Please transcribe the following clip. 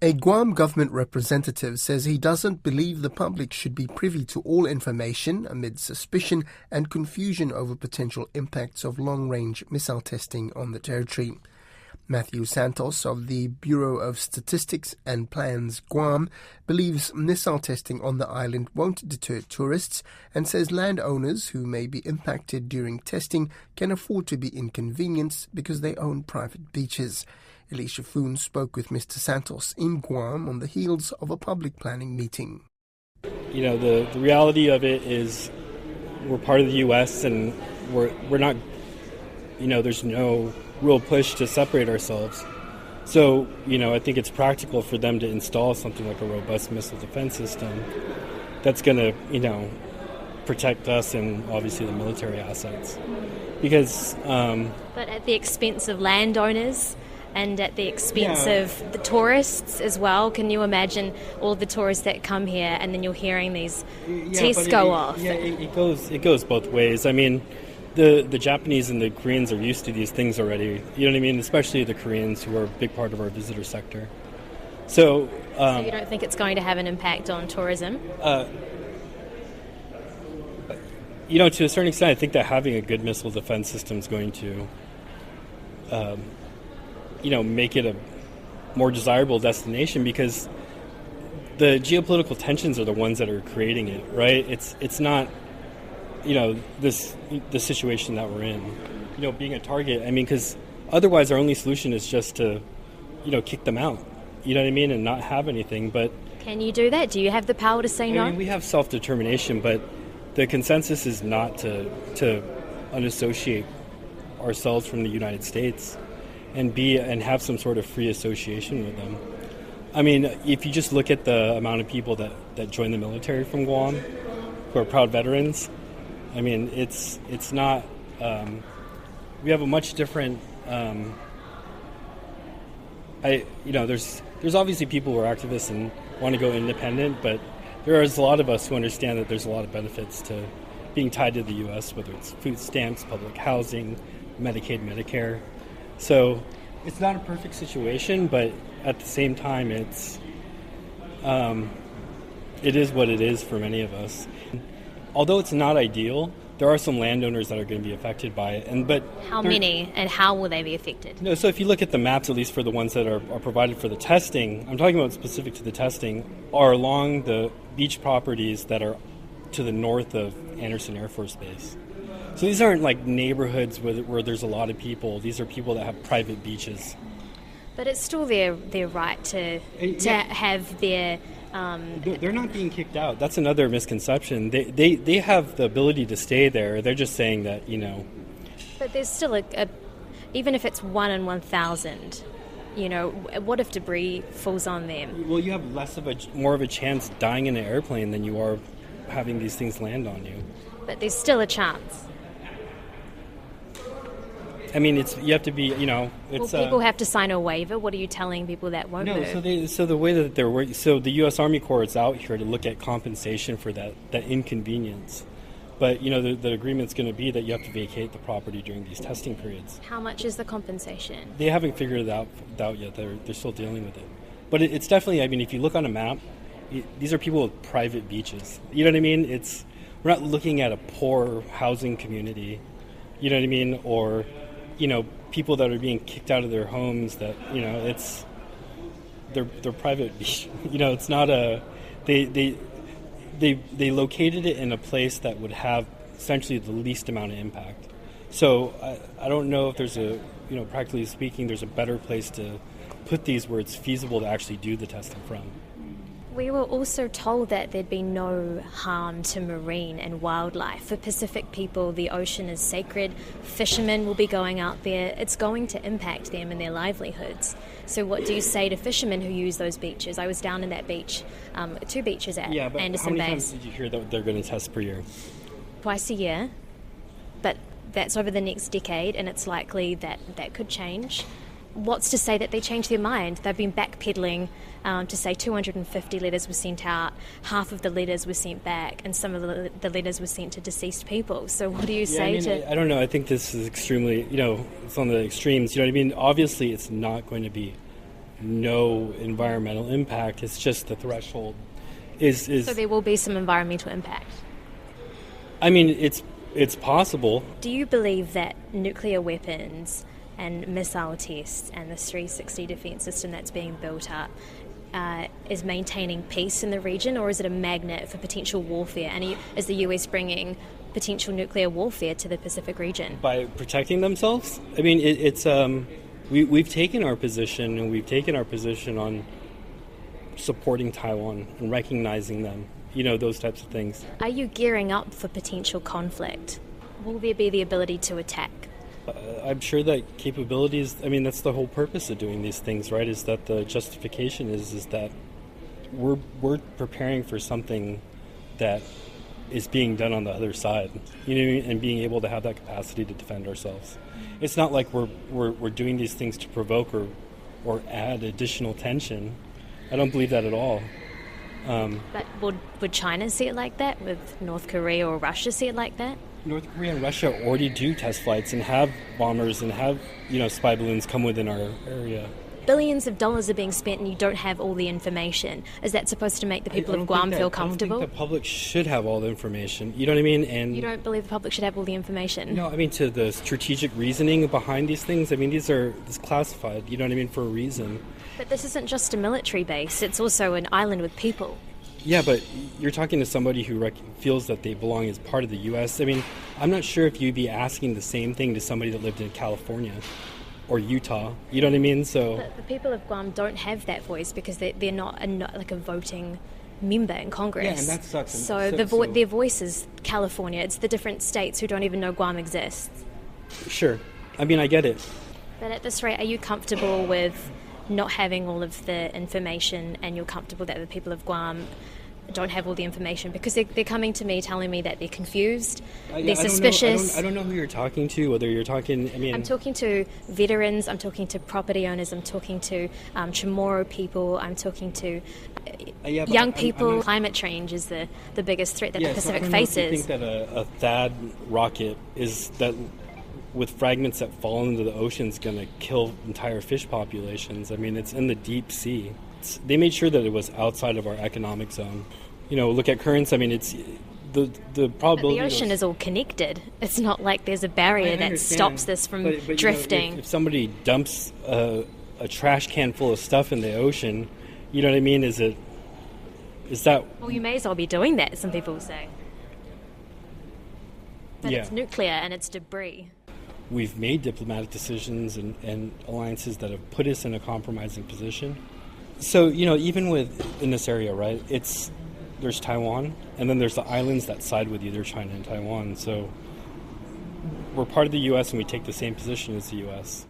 A Guam government representative says he doesn't believe the public should be privy to all information amid suspicion and confusion over potential impacts of long-range missile testing on the territory. Matthew Santos of the Bureau of Statistics and Plans Guam believes missile testing on the island won't deter tourists and says landowners who may be impacted during testing can afford to be inconvenienced because they own private beaches. Elisha Foon spoke with Mr. Santos in Guam on the heels of a public planning meeting. You know, the reality of it is we're part of the U.S. and we're not, there's no real push to separate ourselves. So, I think it's practical for them to install something like a robust missile defense system that's going to, protect us and obviously the military assets. Because... but at the expense of landowners and at the expense of the tourists as well. Can you imagine all the tourists that come here and then you're hearing these tests go off? Yeah, it goes both ways. I mean, the Japanese and the Koreans are used to these things already. You know what I mean? Especially the Koreans, who are a big part of our visitor sector. So you don't think it's going to have an impact on tourism? To a certain extent, I think that having a good missile defense system is going to make it a more desirable destination, because the geopolitical tensions are the ones that are creating it, right? It's not, the situation that we're in, being a target. I mean, because otherwise our only solution is just to, kick them out, you know what I mean, and not have anything. But can you do that? Do you have the power to say no? I mean, we have self-determination, but the consensus is not to unassociate ourselves from the United States and have some sort of free association with them. I mean, if you just look at the amount of people that join the military from Guam, who are proud veterans, I mean, it's not. We have a much different. There's obviously people who are activists and want to go independent, but there is a lot of us who understand that there's a lot of benefits to being tied to the U.S., whether it's food stamps, public housing, Medicaid, Medicare. So it's not a perfect situation, but at the same time, it is what it is for many of us. Although it's not ideal, there are some landowners that are going to be affected by it. But how many, and how will they be affected? No, so if you look at the maps, at least for the ones that are provided for the testing, I'm talking about specific to the testing, are along the beach properties that are to the north of Andersen Air Force Base. So these aren't like neighborhoods where there's a lot of people. These are people that have private beaches. But it's still their right to have their... They're not being kicked out. That's another misconception. They have the ability to stay there. They're just saying that, But there's still even if it's 1 in 1,000, what if debris falls on them? Well, you have more of a chance dying in an airplane than you are having these things land on you. But there's still a chance. I mean, you have to be, Will people have to sign a waiver? What are you telling people that won't move? No, so the way that they're working, so the U.S. Army Corps is out here to look at compensation for that inconvenience. But, the agreement's going to be that you have to vacate the property during these testing periods. How much is the compensation? They haven't figured it out yet. They're still dealing with it. But it's definitely, I mean, if you look on a map, these are people with private beaches. You know what I mean? We're not looking at a poor housing community, you know what I mean? Or... people that are being kicked out of their homes that, they're private. It's not they located it in a place that would have essentially the least amount of impact. So I don't know if there's practically speaking, there's a better place to put these where it's feasible to actually do the testing from. We were also told that there'd be no harm to marine and wildlife. For Pacific people, the ocean is sacred. Fishermen will be going out there. It's going to impact them and their livelihoods. So what do you say to fishermen who use those beaches? I was down in that beach, 2 beaches at Andersen Base. How many times did you hear that they're going to test per year? Twice a year. But that's over the next decade, and it's likely that could change. What's to say that they change their mind? They've been backpedaling to say 250 letters were sent out, half of the letters were sent back, and some of the letters were sent to deceased people. So what do you say to... I don't know. I think this is extremely, it's on the extremes. You know what I mean? Obviously, it's not going to be no environmental impact. It's just the threshold is. So there will be some environmental impact. I mean, it's possible. Do you believe that nuclear weapons and missile tests and this 360 defence system that's being built up is maintaining peace in the region, or is it a magnet for potential warfare? And is the US bringing potential nuclear warfare to the Pacific region? By protecting themselves? I mean, we've taken our position, and we've taken our position on supporting Taiwan and recognizing them, those types of things. Are you gearing up for potential conflict? Will there be the ability to attack? I'm sure that capabilities, that's the whole purpose of doing these things, right? Is that the justification is that we're preparing for something that is being done on the other side, and being able to have that capacity to defend ourselves. It's not like we're doing these things to provoke or add additional tension. I don't believe that at all. But would China see it like that? Would North Korea or Russia see it like that? North Korea and Russia already do test flights and have bombers and have, spy balloons come within our area. Billions of dollars are being spent and you don't have all the information. Is that supposed to make the people of Guam feel comfortable? I don't think the public should have all the information. You know what I mean? And you don't believe the public should have all the information? No, to the strategic reasoning behind these things, it's classified, you know what I mean, for a reason. But this isn't just a military base, it's also an island with people. Yeah, but you're talking to somebody who feels that they belong as part of the U.S. I'm not sure if you'd be asking the same thing to somebody that lived in California or Utah. You know what I mean? So but the people of Guam don't have that voice because they're not like a voting member in Congress. Yeah, and that sucks. So their voice is California. It's the different states who don't even know Guam exists. Sure. I get it. But at this rate, are you comfortable with not having all of the information, and you're comfortable that the people of Guam don't have all the information? Because they're coming to me telling me that they're confused, they're suspicious. I don't know who you're talking to, whether you're talking... I'm talking to veterans, I'm talking to property owners, I'm talking to Chamorro people, I'm talking to young people. Climate change is the biggest threat that the Pacific faces. I think that a THAAD rocket is that... with fragments that fall into the ocean is going to kill entire fish populations. It's in the deep sea. They made sure that it was outside of our economic zone. Look at currents. It's the probability. But the ocean is all connected. It's not like there's a barrier that stops this from drifting. If somebody dumps a trash can full of stuff in the ocean, you know what I mean? Is that? Well, you may as well be doing that. Some people say. But it's nuclear and it's debris. We've made diplomatic decisions and alliances that have put us in a compromising position. So, even in this area, right, there's Taiwan, and then there's the islands that side with either China and Taiwan. So we're part of the U.S. and we take the same position as the U.S.